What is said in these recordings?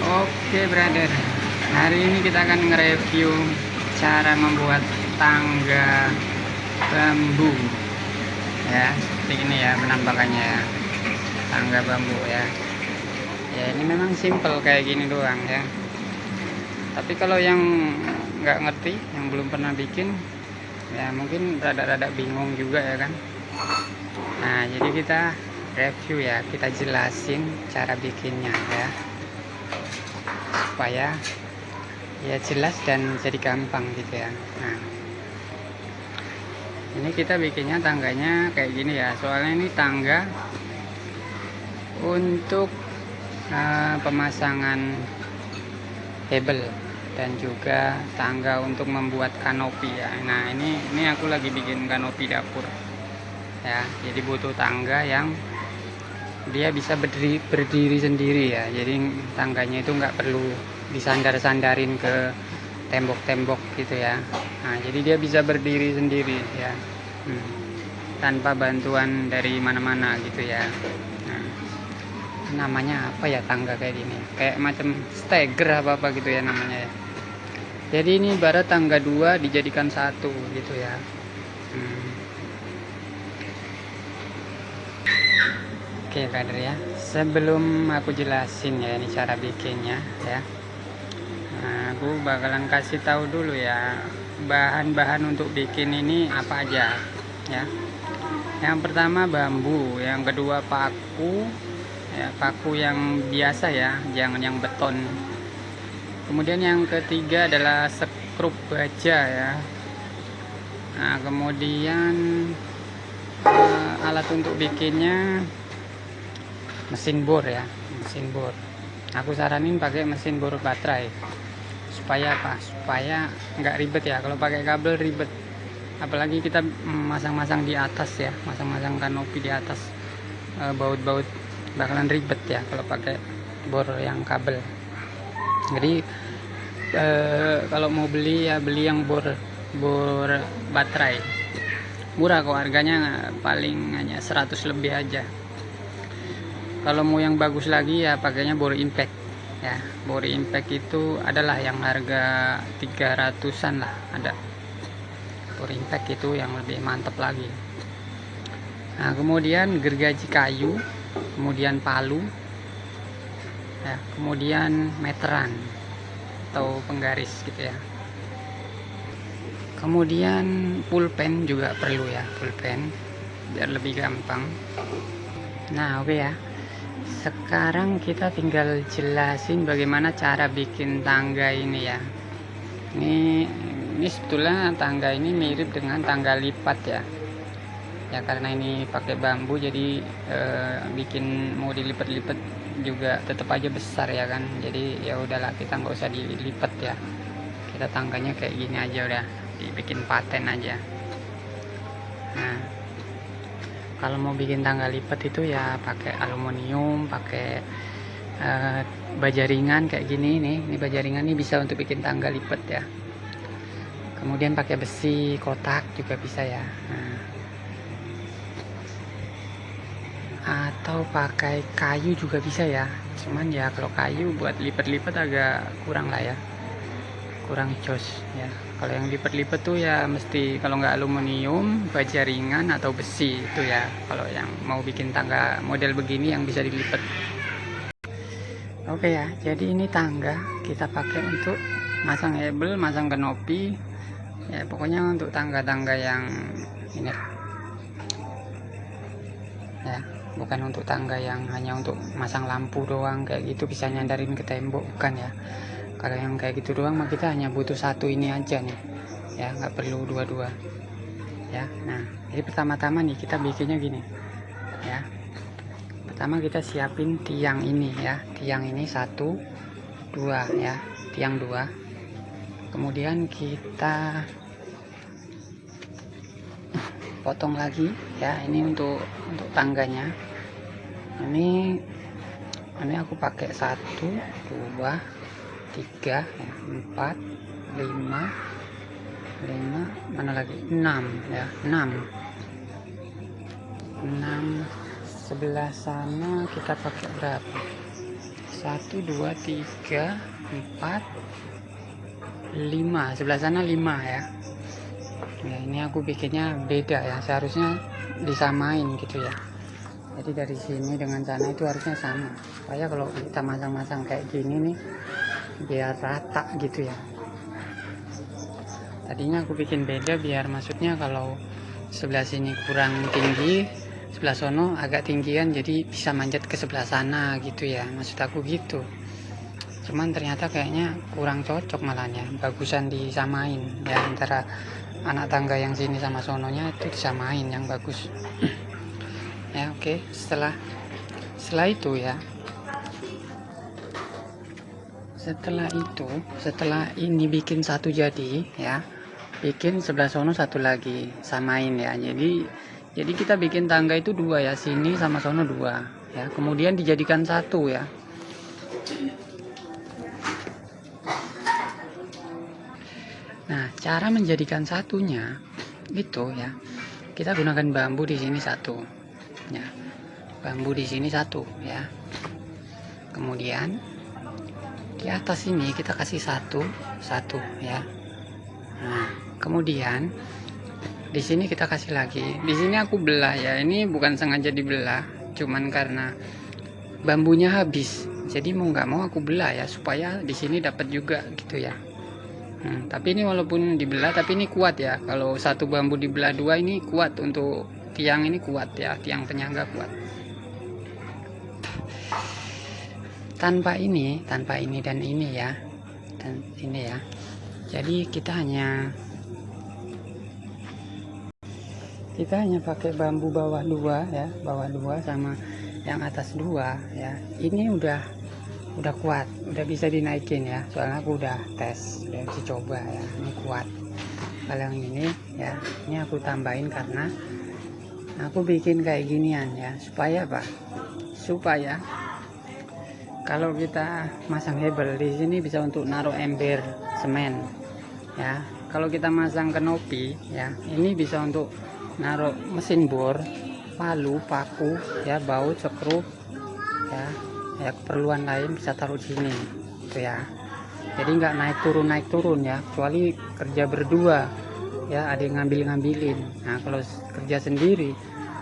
Oke brother, hari ini kita akan nge-review cara membuat tangga bambu ya, seperti ini ya penampakannya ya, tangga bambu ya. Ya ini memang simple kayak gini doang ya, tapi kalau yang nggak ngerti, yang belum pernah bikin ya mungkin rada-rada bingung juga ya kan. Nah jadi kita review ya, kita jelasin cara bikinnya ya, supaya ya jelas dan jadi gampang gitu ya. Nah ini kita bikinnya tangganya kayak gini ya, soalnya ini tangga untuk pemasangan hebel dan juga tangga untuk membuat kanopi ya. Nah ini aku lagi bikin kanopi dapur ya, jadi butuh tangga yang dia bisa berdiri sendiri ya, jadi tangganya itu nggak perlu disandar-sandarin ke tembok-tembok gitu ya. Nah jadi dia bisa berdiri sendiri ya, tanpa bantuan dari mana-mana gitu ya. Nah, namanya apa ya tangga kayak gini, kayak macam steger apa gitu ya namanya ya. Jadi ini ibarat tangga dua dijadikan satu gitu ya. Oke brother ya, sebelum aku jelasin ya ini cara bikinnya ya, nah, aku bakalan kasih tahu dulu ya bahan-bahan untuk bikin ini apa aja ya. Yang pertama bambu, yang kedua paku ya, paku yang biasa ya, jangan yang beton. Kemudian yang ketiga adalah skrup baja ya. Nah kemudian alat untuk bikinnya mesin bor ya, mesin bor. Aku saranin pakai mesin bor baterai. Supaya apa? Supaya nggak ribet ya. Kalau pakai kabel ribet. Apalagi kita masang-masang di atas ya, masang-masang kanopi di atas, baut-baut bakalan ribet ya kalau pakai bor yang kabel. Jadi kalau mau beli ya beli yang bor baterai. Murah kok harganya, paling hanya 100 lebih aja. Kalau mau yang bagus lagi ya pakainya bor impact ya. Bor impact itu adalah yang harga 300-an lah ada. Bor impact itu yang lebih mantap lagi. Nah kemudian gergaji kayu, kemudian palu ya, kemudian meteran atau penggaris gitu ya. Kemudian pulpen juga perlu ya, pulpen biar lebih gampang. Nah oke ya, sekarang kita tinggal jelasin bagaimana cara bikin tangga ini ya. Ini sebetulnya tangga ini mirip dengan tangga lipat ya. Ya karena ini pakai bambu jadi bikin mau dilipat-lipat juga tetap aja besar ya kan. Jadi ya udahlah, kita nggak usah dilipat ya. Kita tangganya kayak gini aja udah, dibikin paten aja. Nah kalau mau bikin tangga lipat itu ya pakai aluminium, pakai baja ringan kayak gini nih. Ini baja ringan ini bisa untuk bikin tangga lipat ya. Kemudian pakai besi kotak juga bisa ya. Nah, atau pakai kayu juga bisa ya. Cuman ya kalau kayu buat lipat-lipat agak kurang lah ya, kurang jos ya. Kalau yang lipat-lipat tuh ya mesti, kalau nggak aluminium, baja ringan atau besi itu ya, kalau yang mau bikin tangga model begini yang bisa dilipat. Oke ya, jadi ini tangga kita pakai untuk masang hebel, masang kanopi ya, pokoknya untuk tangga-tangga yang ini ya, bukan untuk tangga yang hanya untuk masang lampu doang kayak gitu, bisa nyandarin ke tembok, bukan ya. Kalau yang kayak gitu doang mah kita hanya butuh satu ini aja nih ya, nggak perlu dua-dua ya. Nah jadi pertama-tama nih kita bikinnya gini ya. Pertama kita siapin tiang ini ya, tiang ini 1, 2 ya, tiang 2. Kemudian kita potong lagi ya, ini untuk tangganya. Ini aku pakai 1, 2, 3 ya, 4, 5, mana lagi 6 ya, 6 sebelah sana kita pakai berapa, 1 2 3 4 5, sebelah sana 5 ya. Ya ini aku bikinnya beda ya, seharusnya disamain gitu ya. Jadi dari sini dengan sana itu harusnya sama, supaya kalau kita masang-masang kayak gini nih biar rata gitu ya. Tadinya aku bikin beda biar maksudnya kalau sebelah sini kurang tinggi, sebelah sono agak tinggian, jadi bisa manjat ke sebelah sana gitu ya, maksud aku gitu. Cuman ternyata kayaknya kurang cocok malahnya, bagusan disamain ya, antara anak tangga yang sini sama sononya itu disamain yang bagus. Ya oke. Setelah itu ya, setelah ini bikin satu jadi ya, bikin sebelah sono satu lagi, samain ya. Jadi kita bikin tangga itu dua ya, sini sama sono dua ya, kemudian dijadikan satu ya. Nah, cara menjadikan satunya itu ya, kita gunakan bambu di sini satu ya, bambu di sini satu ya. Kemudian di atas ini kita kasih satu ya. Nah, kemudian di sini kita kasih lagi. Di sini aku belah ya, ini bukan sengaja dibelah, cuman karena bambunya habis. Jadi mau nggak mau aku belah ya, supaya di sini dapat juga gitu ya. Tapi ini walaupun dibelah tapi ini kuat ya. Kalau satu bambu dibelah dua ini kuat, untuk tiang ini kuat ya, tiang penyangga kuat. Tanpa ini dan ini ya, dan ini ya. Jadi kita hanya pakai bambu bawah dua ya, bawah dua sama yang atas dua ya. Ini udah kuat, udah bisa dinaikin ya, soalnya aku udah tes, udah uji coba ya, ini kuat. Kalau yang ini ya, ini aku tambahin karena aku bikin kayak ginian ya, supaya apa? Supaya kalau kita masang hebel di sini bisa untuk naruh ember semen ya. Kalau kita masang kanopi ya, ini bisa untuk naruh mesin bor, palu, paku ya, baut, sekrup ya, keperluan lain bisa taruh di sini gitu ya. Jadi nggak naik turun ya, kecuali kerja berdua ya, ada yang ngambilin. Nah kalau kerja sendiri,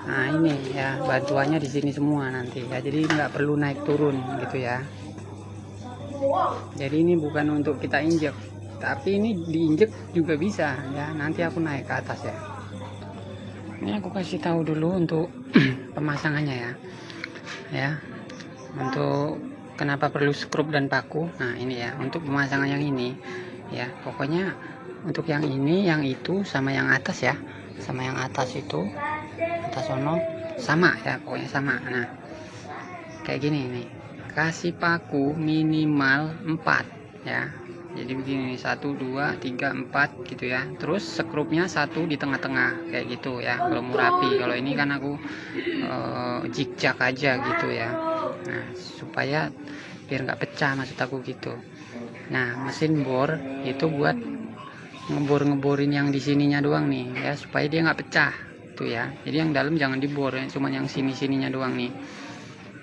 nah ini ya bantuannya di sini semua nanti ya, jadi nggak perlu naik turun gitu ya. Jadi ini bukan untuk kita injek, tapi ini diinjek juga bisa ya, nanti aku naik ke atas ya. Ini aku kasih tahu dulu untuk pemasangannya ya, untuk kenapa perlu skrup dan paku. Nah ini ya, untuk pemasangan yang ini ya, pokoknya untuk yang ini, yang itu, sama yang atas ya, sama yang atas itu, atas sono sama ya, pokoknya sama. Nah kayak gini nih, kasih paku minimal 4 ya. Jadi begini, 1 2 3 4 gitu ya. Terus skrupnya satu di tengah-tengah kayak gitu ya, kalau mau rapi. Kalau ini kan aku zigzag aja gitu ya. Nah supaya biar nggak pecah, maksud aku gitu. Nah mesin bor itu buat ngebor-ngeborin yang di sininya doang nih ya, supaya dia nggak pecah tuh ya. Jadi yang dalam jangan dibor ya, cuman yang sininya doang nih.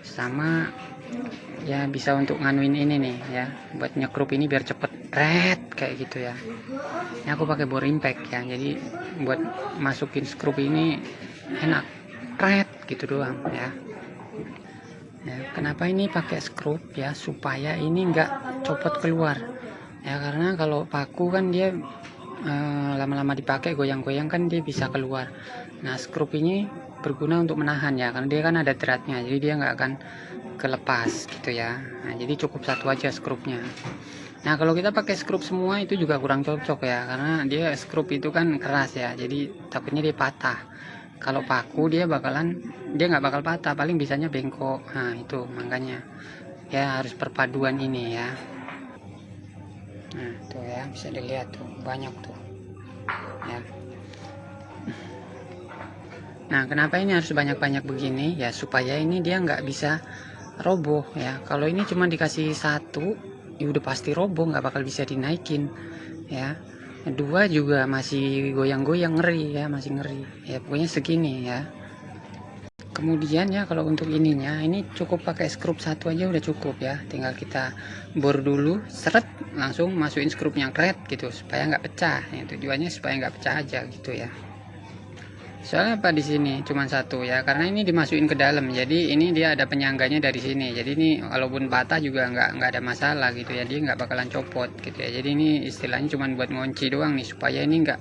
Sama ya, bisa untuk nganuin ini nih ya, buat nyekrup ini biar cepet red kayak gitu ya. Ini aku pakai bor impact ya, jadi buat masukin skrup ini enak, red gitu doang ya. Ya, kenapa ini pakai skrup ya, supaya ini enggak copot keluar ya, karena kalau paku kan dia lama-lama dipakai goyang-goyang kan dia bisa keluar. Nah skrup ini berguna untuk menahan ya, karena dia kan ada dratnya, jadi dia nggak akan kelepas gitu ya. Nah jadi cukup satu aja skrupnya. Nah kalau kita pakai skrup semua itu juga kurang cocok ya, karena dia skrup itu kan keras ya, jadi takutnya dia patah. Kalau paku dia nggak bakal patah, paling bisanya bengkok. Nah itu makanya ya harus perpaduan ini ya. Nah tuh ya, bisa dilihat tuh banyak tuh ya. Nah kenapa ini harus banyak-banyak begini ya, supaya ini dia nggak bisa roboh ya. Kalau ini cuma dikasih satu ya udah pasti roboh, nggak bakal bisa dinaikin ya. Dua juga masih goyang-goyang, ngeri ya, masih ngeri ya, pokoknya segini ya. Kemudian ya kalau untuk ininya ini cukup pakai skrup satu aja udah cukup ya, tinggal kita bor dulu seret langsung masukin skrupnya kret gitu supaya nggak pecah ya, tujuannya supaya nggak pecah aja gitu ya. Soalnya apa di sini cuma satu ya, karena ini dimasukin ke dalam, jadi ini dia ada penyangganya dari sini, jadi ini walaupun patah juga nggak ada masalah gitu ya, dia nggak bakalan copot gitu ya. Jadi ini istilahnya cuma buat ngunci doang nih supaya ini nggak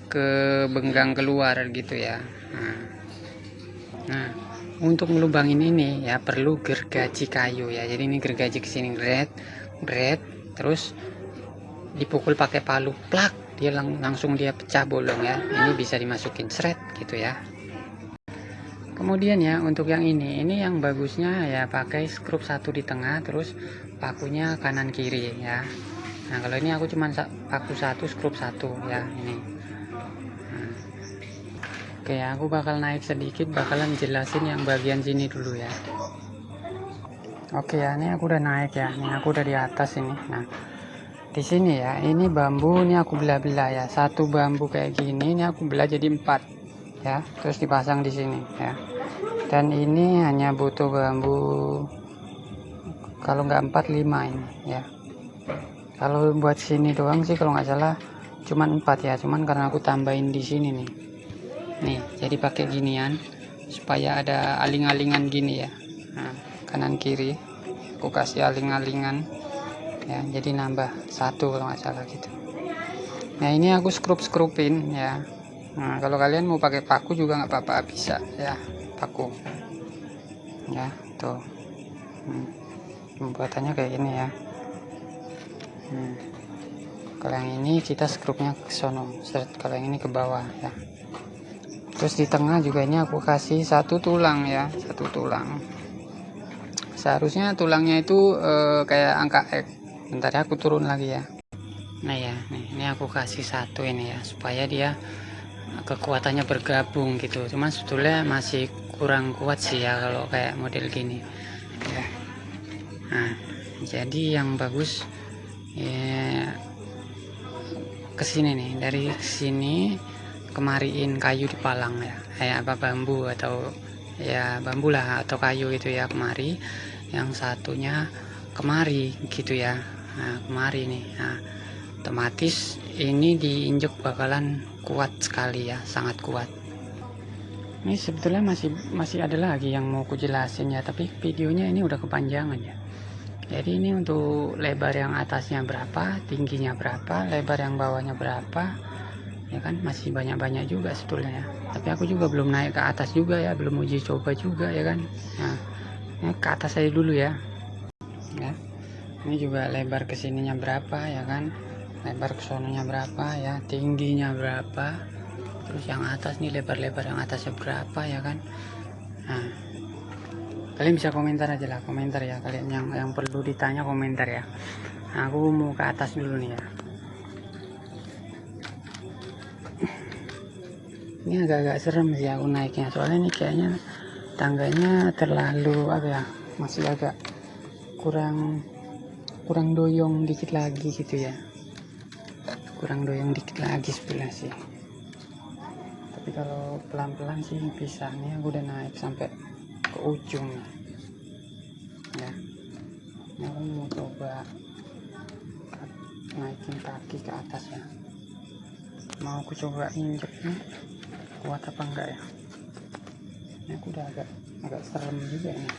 kebenggang keluar gitu ya. Nah, untuk ngelubangin ini ya perlu gergaji kayu ya. Jadi ini gergaji kesini gret, terus dipukul pakai palu, plak, dia langsung dia pecah bolong ya. Ini bisa dimasukin seret gitu ya. Kemudian ya untuk yang ini yang bagusnya ya pakai skrup satu di tengah, terus pakunya kanan kiri ya. Nah kalau ini aku cuma paku satu, skrup satu ya ini. Oke, aku bakal naik sedikit, bakalan jelasin yang bagian sini dulu ya. Oke ya, ini aku udah naik ya, ini aku udah di atas ini. Nah, di sini ya, ini bambu ini aku belah-belah ya. Satu bambu kayak gini, ini aku belah jadi 4 ya, terus dipasang di sini ya. Dan ini hanya butuh bambu, kalau nggak 4, 5 ini ya. Kalau buat sini doang sih kalau nggak salah cuman 4 ya, cuman karena aku tambahin di sini nih, jadi pakai ginian supaya ada aling-alingan gini ya. Nah, kanan kiri aku kasih aling-alingan ya, jadi nambah 1 kalau nggak salah gitu. Nah ini aku skrupin ya. Nah kalau kalian mau pakai paku juga nggak apa-apa, bisa ya paku ya tuh. Pembuatannya kayak gini ya. Kalau yang ini kita skrupnya ke sono, kalau yang ini ke bawah ya. Terus di tengah juga ini aku kasih 1 tulang ya, 1 tulang. Seharusnya tulangnya itu kayak angka X. Bentar ya, aku turun lagi ya. Nah ya, nih, ini aku kasih 1 ini ya, supaya dia kekuatannya bergabung gitu. Cuman sebetulnya masih kurang kuat sih ya kalau kayak model gini. Ya. Nah, jadi yang bagus ya kesini nih, dari sini kemariin kayu dipalang ya, kayak apa bambu atau ya bambu lah atau kayu gitu ya, kemari. Yang satunya kemari gitu ya. Nah kemari nih, nah otomatis ini diinjek bakalan kuat sekali ya, sangat kuat. Ini sebetulnya masih ada lagi yang mau ku jelasin ya, tapi videonya ini udah kepanjangan ya. Jadi ini untuk lebar yang atasnya berapa, tingginya berapa, lebar yang bawahnya berapa ya kan, masih banyak-banyak juga sebetulnya ya. Tapi aku juga belum naik ke atas juga ya, belum uji coba juga ya kan. Nah ini ke atas saya dulu ya. Ini juga lebar kesininya berapa ya kan, lebar kesononya berapa ya, tingginya berapa, terus yang atas nih lebar-lebar yang atasnya berapa ya kan. Nah kalian bisa komentar aja lah, komentar ya kalian yang perlu ditanya, komentar ya. Nah, aku mau ke atas dulu nih ya. Ini agak-agak serem sih aku naiknya, soalnya ini kayaknya tangganya terlalu apa ya, masih agak kurang doyong dikit lagi gitu ya, kurang doyong dikit lagi sebelah sih. Tapi kalau pelan-pelan sih bisa. Nih aku udah naik sampai ke ujung ya. Ini aku mau coba naikin kaki ke atas ya, mau aku coba injeknya kuat apa enggak ya. Ini aku udah agak serem juga nih.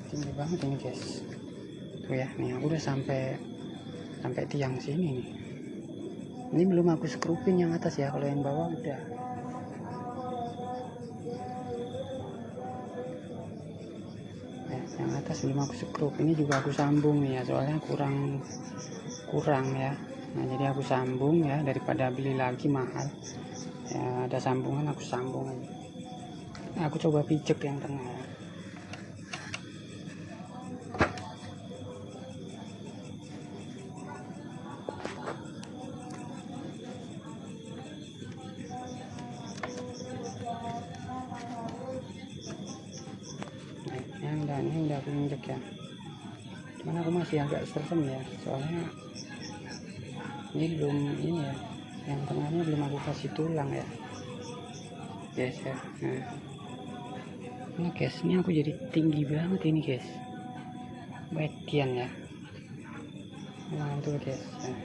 Tinggi banget ini guys. Tuh ya, nih aku udah sampai tiang sini nih. Ini belum aku skrupin yang atas ya, kalau yang bawah udah. Yang atas belum aku skrup. Ini juga aku sambung nih ya, soalnya kurang ya. Nah jadi aku sambung ya, daripada beli lagi mahal ya, ada sambungan aku sambung. Nah, aku coba pijek yang tengah ya. Ini udah aku injek ya, cuman aku masih agak serem ya, soalnya ini belum ini ya, yang tengahnya belum aku kasih tulang ya. guys ya. Nah guys, ini aku jadi tinggi banget ini guys, betian ya. Nah tuh guys ya.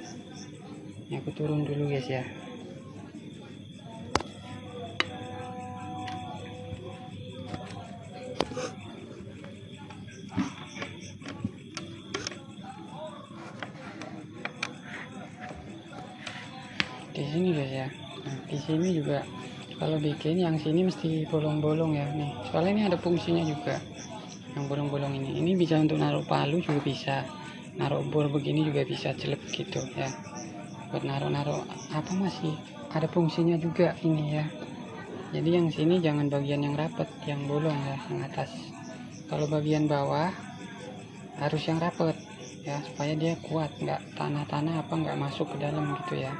Ini aku turun dulu guys ya. Di sini guys ya. Nah, di sini juga kalau bikin yang sini mesti bolong-bolong ya nih, soalnya ini ada fungsinya juga yang bolong-bolong ini bisa untuk naruh palu juga bisa, naruh bor begini juga bisa, celep gitu ya, buat naruh-naruh apa, masih ada fungsinya juga ini ya. Jadi yang sini jangan bagian yang rapet, yang bolong ya, yang atas. Kalau bagian bawah harus yang rapet ya, supaya dia kuat, nggak tanah-tanah apa nggak masuk ke dalam gitu ya.